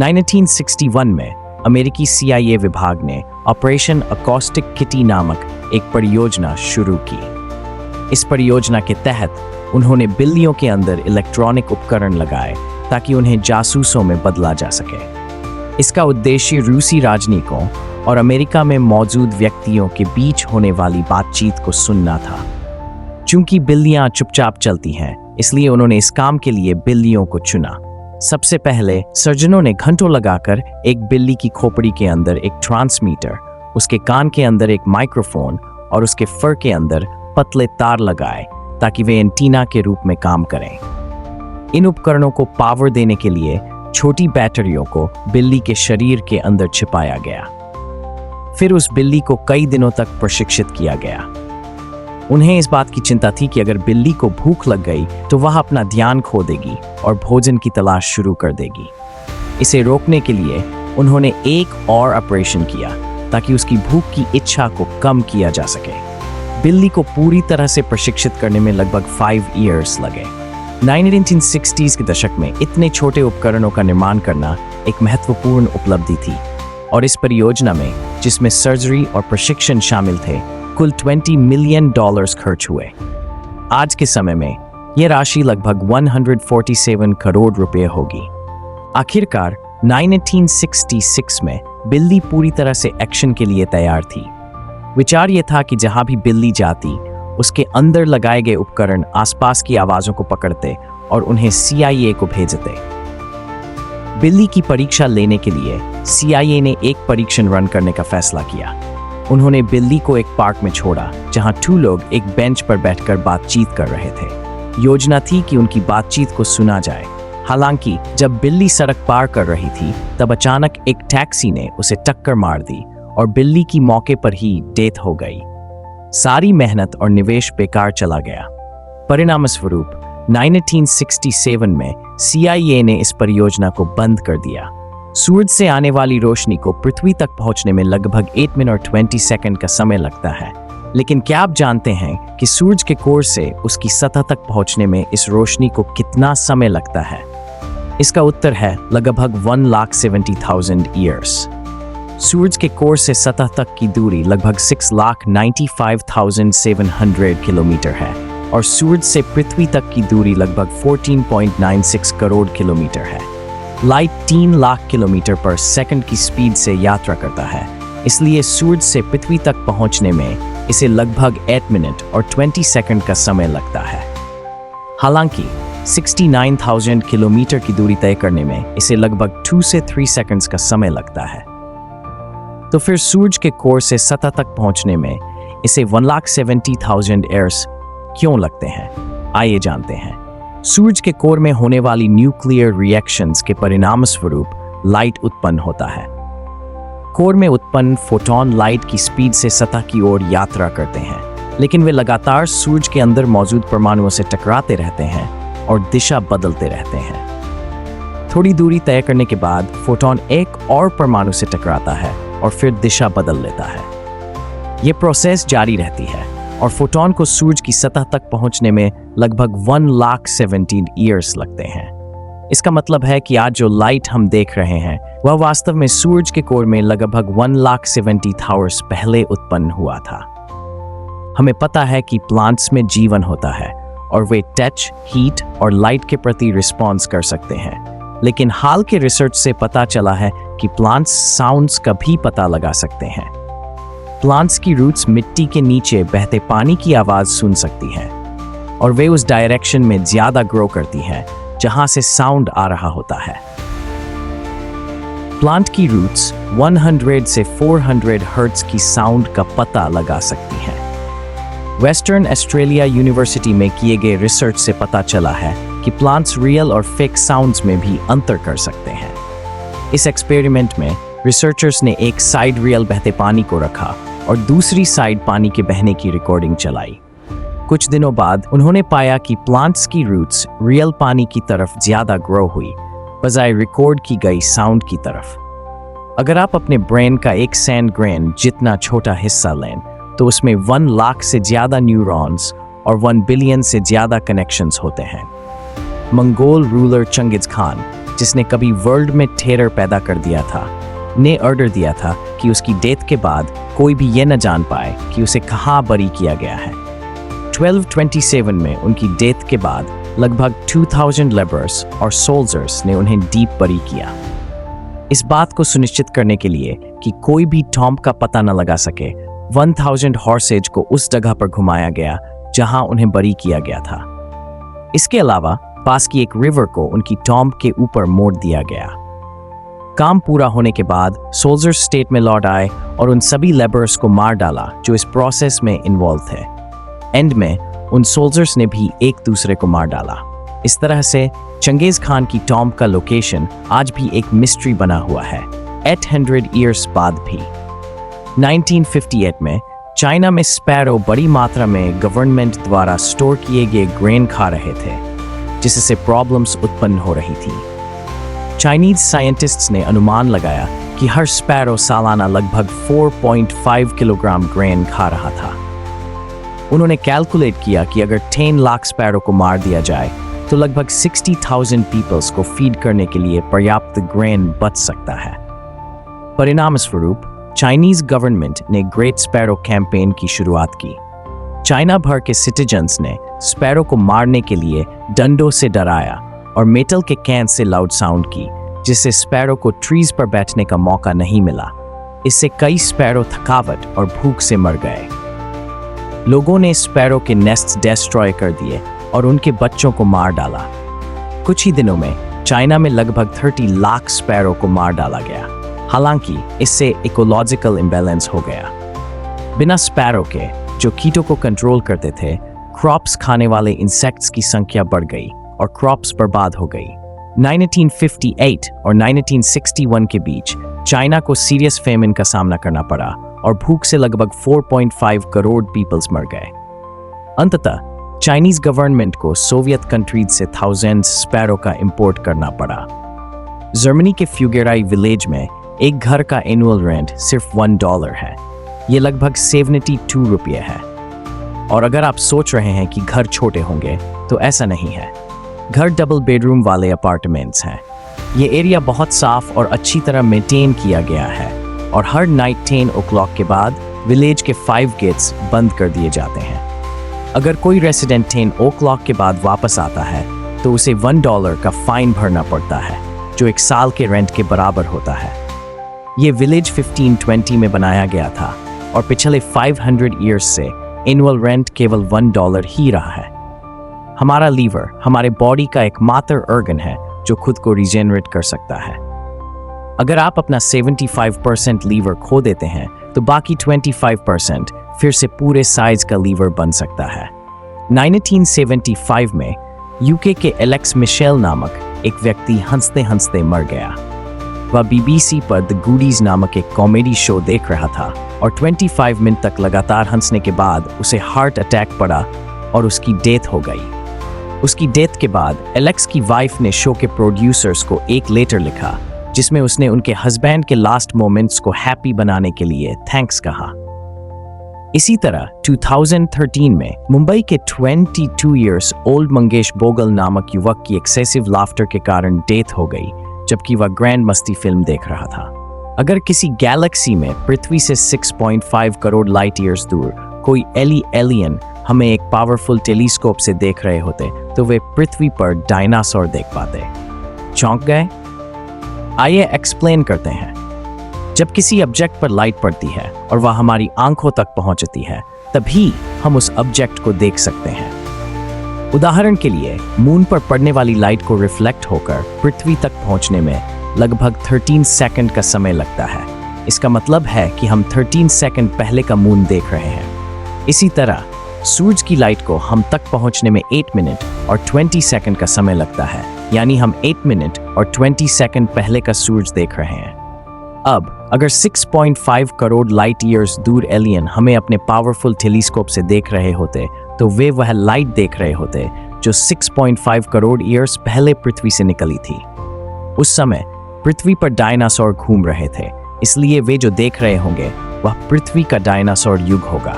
1961 में अमेरिकी CIA विभाग ने ऑपरेशन अकॉस्टिक किटी नामक एक परियोजना शुरू की। इस परियोजना के तहत उन्होंने बिल्लियों के अंदर इलेक्ट्रॉनिक उपकरण लगाए ताकि उन्हें जासूसों में बदला जा सके। इसका उद्देश्य रूसी राजनयिकों और अमेरिका में मौजूद व्यक्तियों के बीच होने वाली बातचीत को सुनना था। चूंकि बिल्लियां चुपचाप चलती हैं, इसलिए उन्होंने इस काम के लिए बिल्लियों को चुना। सबसे पहले सर्जनों ने घंटों लगाकर एक बिल्ली की खोपड़ी के अंदर एक ट्रांसमीटर, उसके कान के अंदर एक माइक्रोफोन और उसके फर के अंदर पतले तार लगाए ताकि वे एंटीना के रूप में काम करें। इन उपकरणों को पावर देने के लिए छोटी बैटरियों को बिल्ली के शरीर के अंदर छिपाया गया। फिर उस बिल्ली को कई दिनों तक प्रशिक्षित किया गया। उन्हें इस बात की चिंता थी कि अगर बिल्ली को भूख लग गई तो वह अपना ध्यान खो देगी और भोजन की तलाश शुरू कर देगी। इसे रोकने के लिए उन्होंने एक और ऑपरेशन किया ताकि उसकी भूख की इच्छा को कम किया जा सके। बिल्ली को पूरी तरह से प्रशिक्षित करने में लगभग 5 इयर्स लगे। 1960s के दशक में इतने छोटे उपकरणों का निर्माण करना एक महत्वपूर्ण उपलब्धि थी और इस परियोजना में, जिसमें सर्जरी और प्रशिक्षण शामिल थे, कुल $20 मिलियन खर्च हुए। आज के समय में यह राशि लगभग 147 करोड़ रुपए होगी। आखिरकार 1966 में बिल्ली पूरी तरह से एक्शन के लिए तैयार थी। विचार यह था कि जहां भी बिल्ली जाती, उसके अंदर लगाए गए उपकरण आसपास की आवाजों को पकड़ते और उन्हें CIA को भेजते। बिल्ली की परीक्षा लेने के लिए CIA ने एक परीक्षण रन करने का फैसला किया। उन्होंने बिल्ली को एक पार्क में छोड़ा जहां 2 लोग एक बेंच पर बैठकर बातचीत कर रहे थे। योजना थी कि उनकी बातचीत को सुना जाए। हालांकि जब बिल्ली सड़क पार कर रही थी, तब अचानक एक टैक्सी ने उसे टक्कर मार दी और बिल्ली की मौके पर ही डेथ हो गई। सारी मेहनत और निवेश बेकार चला गया। परिणामस्वरूप 1967 में CIA ने इस परियोजना को बंद कर दिया। सूरज से आने वाली रोशनी को पृथ्वी तक पहुंचने में लगभग 8 मिनट और 20 सेकंड का समय लगता है। लेकिन क्या आप जानते हैं कि सूरज के कोर से उसकी सतह तक पहुंचने में इस रोशनी को कितना समय लगता है? इसका उत्तर है लगभग 1,70,000 ईयर्स। सूरज के कोर से सतह तक की दूरी लगभग 6,95,700 किलोमीटर है और सूरज से पृथ्वी तक की दूरी लगभग 14.96 करोड़ किलोमीटर है। लाइट 3 लाख किलोमीटर पर सेकंड की स्पीड से यात्रा करता है, इसलिए सूरज से पृथ्वी तक पहुंचने में इसे लगभग 8 मिनट और 20 सेकंड का समय लगता है। हालांकि 69,000 किलोमीटर की दूरी तय करने में इसे लगभग 2 से 3 सेकंड्स का समय लगता है। तो फिर सूरज के कोर से सतह तक पहुंचने में इसे 1,70,000 ईयर्स क्यों लगते हैं? आइए जानते हैं। सूरज के कोर में होने वाली न्यूक्लियर रिएक्शंस के परिणामस्वरूप लाइट उत्पन्न होता है। कोर में उत्पन्न फोटॉन लाइट की स्पीड से सतह की ओर यात्रा करते हैं, लेकिन वे लगातार सूरज के अंदर मौजूद परमाणुओं से टकराते रहते हैं और दिशा बदलते रहते हैं। थोड़ी दूरी तय करने के बाद फोटॉन एक और परमाणु से टकराता है और फिर दिशा बदल लेता है। यह प्रोसेस जारी रहती है और फोटॉन को सूरज की सतह तक पहुंचने में लगभग 1,17,000 ईयर्स लगते हैं। इसका मतलब है कि आज जो लाइट हम देख रहे हैं वह वास्तव में सूरज के कोर में लगभग 1,70,000 पहले उत्पन्न हुआ था। हमें पता है कि प्लांट्स में जीवन होता है और वे टच, हीट और लाइट के प्रति रिस्पॉन्स कर सकते हैं, लेकिन हाल के रिसर्च से पता चला है कि प्लांट्स साउंड्स का भी पता लगा सकते हैं। प्लांट्स की रूट्स मिट्टी के नीचे बहते पानी की आवाज सुन सकती हैं और वे उस डायरेक्शन में ज्यादा ग्रो करती हैं जहां से साउंड आ रहा होता है। प्लांट की रूट्स 100 से 400 हर्ट्ज की साउंड का पता लगा सकती हैं। वेस्टर्न ऑस्ट्रेलिया यूनिवर्सिटी में किए गए रिसर्च से पता चला है कि प्लांट्स रियल और फेक साउंड्स में भी अंतर कर सकते हैं। इस एक्सपेरिमेंट में रिसर्चर्स ने एक साइड रियल बहते पानी को रखा और दूसरी साइड पानी के बहने की रिकॉर्डिंग चलाई। कुछ दिनों बाद उन्होंने पाया कि प्लांट्स की रूट्स रियल पानी की तरफ ज्यादा ग्रो हुई बजाय रिकॉर्ड की गई साउंड की तरफ। अगर आप अपने ब्रेन का एक सैंड ग्रेन जितना छोटा हिस्सा लें तो उसमें 1 लाख से ज्यादा न्यूरॉन्स और 1 बिलियन से ज्यादा कनेक्शंस होते हैं। मंगोल रूलर चंगिज़ खान, जिसने कभी वर्ल्ड में टेरर पैदा कर दिया था, ने ऑर्डर दिया था कि उसकी डेथ के बाद कोई भी ये न जान पाए कि उसे कहाँ बरी किया गया है। 1227 में उनकी डेथ के बाद लगभग 2000 लेबरर्स और सोल्जर्स ने उन्हें डीप बरी किया। इस बात को सुनिश्चित करने के लिए कि कोई भी टॉम्ब का पता न लगा सके, 1000 हॉर्सेज को उस जगह पर घुमाया गया जहां उन्हें बरी किया गया था। इसके अलावा पास की एक रिवर को उनकी टॉम्ब के ऊपर मोड़ दिया गया। काम पूरा होने के बाद सोल्जर्स स्टेट में लौट आए और उन सभी लेबरर्स को मार डाला जो इस प्रोसेस में इन्वॉल्व थे। एंड में उन सोल्जर्स ने भी एक दूसरे को मार डाला। इस तरह से चंगेज खान की टॉम्ब का लोकेशन आज भी एक मिस्ट्री बना हुआ है, 800 ईयर्स बाद भी। 1958 में चाइना में स्पैरो बड़ी मात्रा में गवर्नमेंट द्वारा स्टोर किए गए ग्रेन खा रहे थे, जिससे प्रॉब्लम्स उत्पन्न हो रही थी। चाइनीज साइंटिस्ट्स ने अनुमान लगाया कि हर स्पैरो सालाना लगभग 4.5 किलोग्राम ग्रेन खा रहा था। उन्होंने कैलकुलेट किया कि अगर 10 लाख स्पैरो को मार दिया जाए तो लगभग 60,000 पीपल्स को फीड करने के लिए पर्याप्त ग्रेन बच सकता है। परिणाम स्वरूप चाइनीज गवर्नमेंट ने ग्रेट स्पैरो कैंपेन की शुरुआत की। चाइना भर के सिटीजन्स ने स्पैरो को मारने के लिए डंडों से डराया और मेटल के कैन से लाउड साउंड की, जिससे स्पैरो को ट्रीज पर बैठने का मौका नहीं मिला। इससे कई स्पैरो थकावट और भूख से मर गए। लोगों ने स्पैरो के नेस्ट डिस्ट्रॉय कर दिए और उनके बच्चों को मार डाला। कुछ ही दिनों में चाइना में लगभग 30 लाख स्पैरो को मार डाला गया। हालांकि इससे इकोलॉजिकल इम्बैलेंस हो गया। बिना स्पैरो के, जो कीटों को कंट्रोल करते थे, क्रॉप्स खाने वाले इंसेक्ट्स की संख्या बढ़ गई और क्रॉप्स बर्बाद हो गई। 1958 और 1961 के बीच चाइना को सीरियस फेमिन का सामना करना पड़ा और भूख से लगभग 4.5 करोड़ पीपल्स मर गए। अंततः चाइनीज गवर्नमेंट को सोवियत कंट्रीज से थाउजेंड स्पैरो का इंपोर्ट करना पड़ा। जर्मनी के फ्यूगेराई विलेज में एक घर का एनुअल रेंट सिर्फ $1 है। ये लगभग 72 रुपये है। और अगर आप सोच रहे हैं कि घर छोटे होंगे, तो ऐसा नहीं है। घर डबल बेडरूम वाले अपार्टमेंट्स हैं। ये एरिया बहुत साफ और अच्छी तरह मेंटेन किया गया है और हर नाइट 10 o'clock के बाद विलेज के 5 गेट्स बंद कर दिए जाते हैं। अगर कोई रेसिडेंट 10 o'clock के बाद वापस आता है तो उसे $1 का फाइन भरना पड़ता है, जो 1 साल के रेंट के बराबर होता है। ये विलेज 1520 में बनाया गया था और पिछले 500 ईयर्स से एनुअल रेंट केवल $1 ही रहा है। हमारा लीवर हमारे बॉडी का एकमात्र ऑर्गन है जो खुद को रिजेनरेट कर सकता है। अगर आप अपना 75% लीवर खो देते हैं तो बाकी 25% फिर से पूरे साइज का लीवर बन सकता है। 1975 में यूके के एलेक्स मिशेल नामक एक व्यक्ति हंसते हंसते मर गया। वह बीबीसी पर द गुडीज नामक एक कॉमेडी शो देख रहा था और 25 मिनट तक लगातार हंसने के बाद उसे हार्ट अटैक पड़ा और उसकी डेथ हो गई। उसकी डेथ के बाद एलेक्स की वाइफ ने शो के प्रोड्यूसर्स को एक लेटर लिखा जिसमें उसने उनके हस्बैंड के लास्ट मोमेंट्स को हैप्पी बनाने के लिए थैंक्स कहा। इसी तरह 2013 में मुंबई के 22 इयर्स ओल्ड मंगेश बोगल नामक युवक की एक्सेसिव लाफ्टर के कारण डेथ हो गई, जबकि वह ग्रैंड मस्ती फिल्म देख रहा था। अगर किसी गैलेक्सी में पृथ्वी से 6.5 करोड़ लाइट ईयर्स दूर कोई एलियन हमें एक पावरफुल टेलीस्कोप से देख रहे होते तो वे पृथ्वी पर डायनासोर देख पाते। चौंक गए? आइए एक्सप्लेन करते हैं। जब किसी ऑब्जेक्ट पर लाइट पड़ती है और वह हमारी आंखों तक पहुंचती है, तभी हम उस ऑब्जेक्ट को देख सकते हैं। उदाहरण के लिए, मून पर पड़ने वाली लाइट को रिफ्लेक्ट होकर पृथ्वी तक पहुंचने में लगभग 13 सेकंड का समय लगता है। इसका मतलब है कि हम 13 सेकंड पहले का मून देख रहे हैं। इसी तरह सूरज की लाइट को हम तक पहुंचने में 8 मिनट और 20 सेकंड का समय लगता है, यानी हम 8 मिनट और 20 सेकंड पहले का सूरज देख रहे हैं। अब अगर 6.5 करोड़ लाइट ईयर्स दूर एलियन हमें अपने पावरफुल टेलीस्कोप से देख रहे होते तो वे वह लाइट देख रहे होते जो 6.5 करोड़ ईयर्स पहले पृथ्वी से निकली थी। उस समय पृथ्वी पर डायनासोर घूम रहे थे, इसलिए वे जो देख रहे होंगे वह पृथ्वी का डायनासोर युग होगा।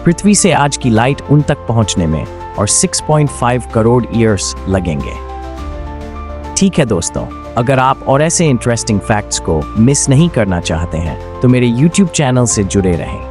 पृथ्वी से आज की लाइट उन तक पहुंचने में और 6.5 करोड़ ईयर्स लगेंगे। ठीक है दोस्तों, अगर आप और ऐसे इंटरेस्टिंग फैक्ट्स को मिस नहीं करना चाहते हैं तो मेरे YouTube चैनल से जुड़े रहें।